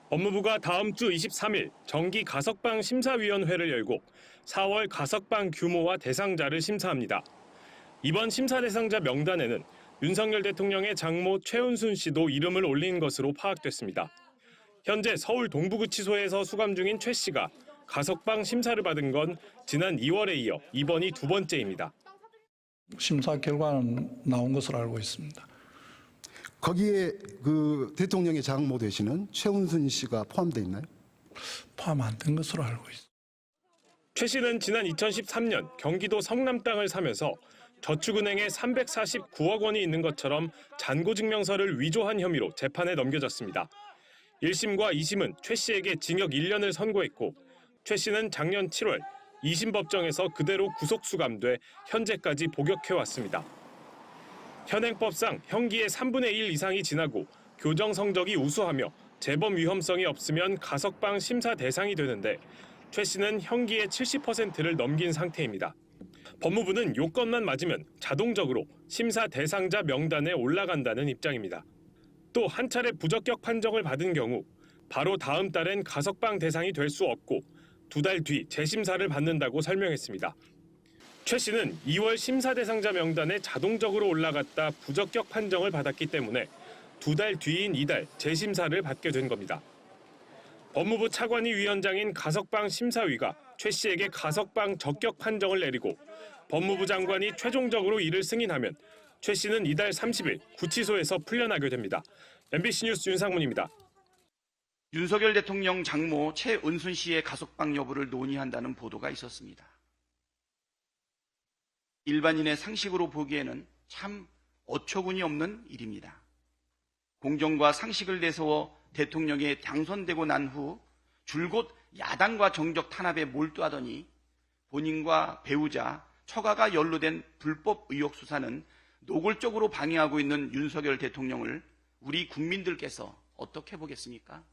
법무부가 다음 주 23일 정기 가석방 심사위원회를 열고 4월 가석방 규모와 대상자를 심사합니다. 이번 심사 대상자 명단에는 윤석열 대통령의 장모 최은순 씨도 이름을 올린 것으로 파악됐습니다. 현재 서울 동부구치소에서 수감 중인 최 씨가 가석방 심사를 받은 건 지난 2월에 이어 이번이 두 번째입니다. 심사 결과는 나온 것으로 알고 있습니다. 거기에 그 대통령의 장모 되시는 최은순 씨가 포함되어 있나요? 포함 안 된 것으로 알고 있습니다. 최 씨는 지난 2013년 경기도 성남 땅을 사면서 저축은행에 349억 원이 있는 것처럼 잔고증명서를 위조한 혐의로 재판에 넘겨졌습니다. 1심과 2심은 최 씨에게 징역 1년을 선고했고 최 씨는 작년 7월 2심 법정에서 그대로 구속 수감돼 현재까지 복역해왔습니다. 현행법상 형기의 3분의 1 이상이 지나고 교정 성적이 우수하며 재범 위험성이 없으면 가석방 심사 대상이 되는데 최 씨는 형기의 70%를 넘긴 상태입니다. 법무부는 요건만 맞으면 자동적으로 심사 대상자 명단에 올라간다는 입장입니다. 또 한 차례 부적격 판정을 받은 경우 바로 다음 달엔 가석방 대상이 될 수 없고 2달 뒤 재심사를 받는다고 설명했습니다. 최 씨는 2월 심사 대상자 명단에 자동적으로 올라갔다 부적격 판정을 받았기 때문에 2달 뒤인 이달 재심사를 받게 된 겁니다. 법무부 차관위 위원장인 가석방 심사위가 최 씨에게 가석방 적격 판정을 내리고 법무부 장관이 최종적으로 이를 승인하면 최 씨는 이달 30일 구치소에서 풀려나게 됩니다. MBC 뉴스 윤상문입니다. 윤석열 대통령 장모 최은순 씨의 가석방 여부를 논의한다는 보도가 있었습니다. 일반인의 상식으로 보기에는 참 어처구니 없는 일입니다. 공정과 상식을 내세워 대통령에 당선되고 난 후 줄곧 야당과 정적 탄압에 몰두하더니 본인과 배우자, 처가가 연루된 불법 의혹 수사는 노골적으로 방해하고 있는 윤석열 대통령을 우리 국민들께서 어떻게 보겠습니까?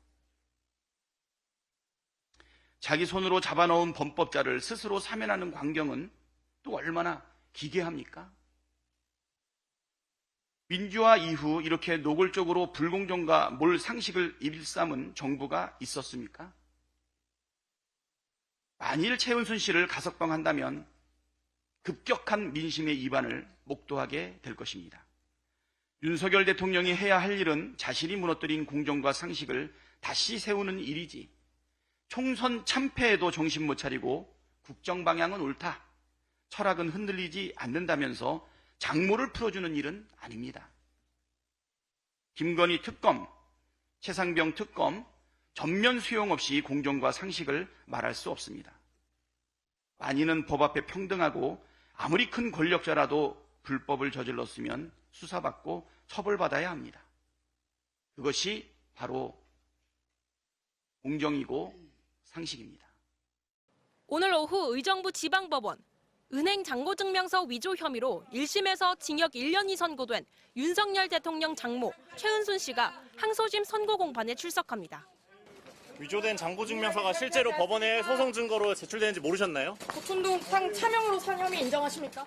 자기 손으로 잡아놓은 범법자를 스스로 사면하는 광경은 또 얼마나 기괴합니까? 민주화 이후 이렇게 노골적으로 불공정과 몰 상식을 일삼은 정부가 있었습니까? 만일 최은순 씨를 가석방한다면 급격한 민심의 이반을 목도하게 될 것입니다. 윤석열 대통령이 해야 할 일은 자신이 무너뜨린 공정과 상식을 다시 세우는 일이지 총선 참패에도 정신 못 차리고 국정 방향은 옳다, 철학은 흔들리지 않는다면서 장모를 풀어주는 일은 아닙니다. 김건희 특검, 최상병 특검, 전면 수용 없이 공정과 상식을 말할 수 없습니다. 만인은 법 앞에 평등하고 아무리 큰 권력자라도 불법을 저질렀으면 수사받고 처벌받아야 합니다. 그것이 바로 공정이고 상식입니다. 오늘 오후 의정부 지방법원 은행 잔고증명서 위조 혐의로 1심에서 징역 1년이 선고된 윤석열 대통령 장모 최은순 씨가 항소심 선고 공판에 출석합니다. 위조된 잔고증명서가 실제로 법원에 소송 증거로 제출되는지 모르셨나요? 고촌동상 차명으로 산 혐의 인정하십니까?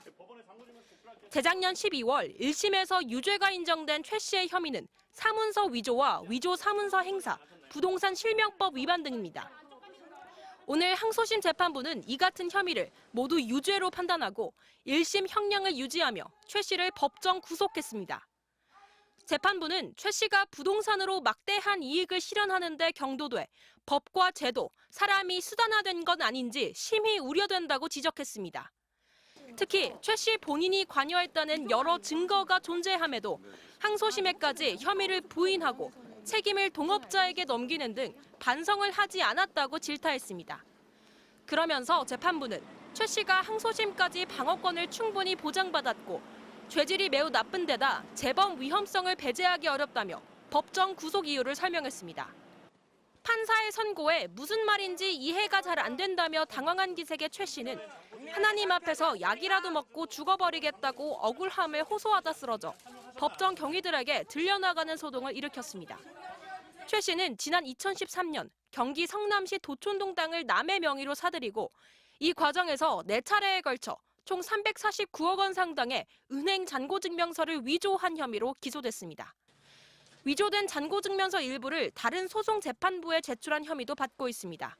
재작년 12월 1심에서 유죄가 인정된 최 씨의 혐의는 사문서 위조와 위조 사문서 행사, 부동산 실명법 위반 등입니다. 오늘 항소심 재판부는 이 같은 혐의를 모두 유죄로 판단하고 1심 형량을 유지하며 최 씨를 법정 구속했습니다. 재판부는 최 씨가 부동산으로 막대한 이익을 실현하는 데 경도돼 법과 제도, 사람이 수단화된 건 아닌지 심히 우려된다고 지적했습니다. 특히 최 씨 본인이 관여했다는 여러 증거가 존재함에도 항소심에까지 혐의를 부인하고 책임을 동업자에게 넘기는 등 반성을 하지 않았다고 질타했습니다. 그러면서 재판부는 최 씨가 항소심까지 방어권을 충분히 보장받았고 죄질이 매우 나쁜 데다 재범 위험성을 배제하기 어렵다며 법정 구속 이유를 설명했습니다. 판사의 선고에 무슨 말인지 이해가 잘 안 된다며 당황한 기색의 최 씨는 하나님 앞에서 약이라도 먹고 죽어버리겠다고 억울함을 호소하다 쓰러져 법정 경위들에게 들려나가는 소동을 일으켰습니다. 최 씨는 지난 2013년 경기 성남시 도촌동 땅을 남의 명의로 사들이고 이 과정에서 4차례에 걸쳐 총 349억 원 상당의 은행 잔고증명서를 위조한 혐의로 기소됐습니다. 위조된 잔고증명서 일부를 다른 소송 재판부에 제출한 혐의도 받고 있습니다.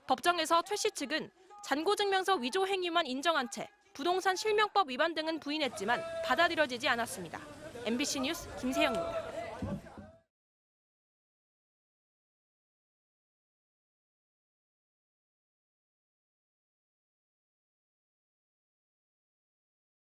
법정에서 최 씨 측은 잔고증명서 위조 행위만 인정한 채 부동산 실명법 위반 등은 부인했지만 받아들여지지 않았습니다. MBC 뉴스 김세영입니다.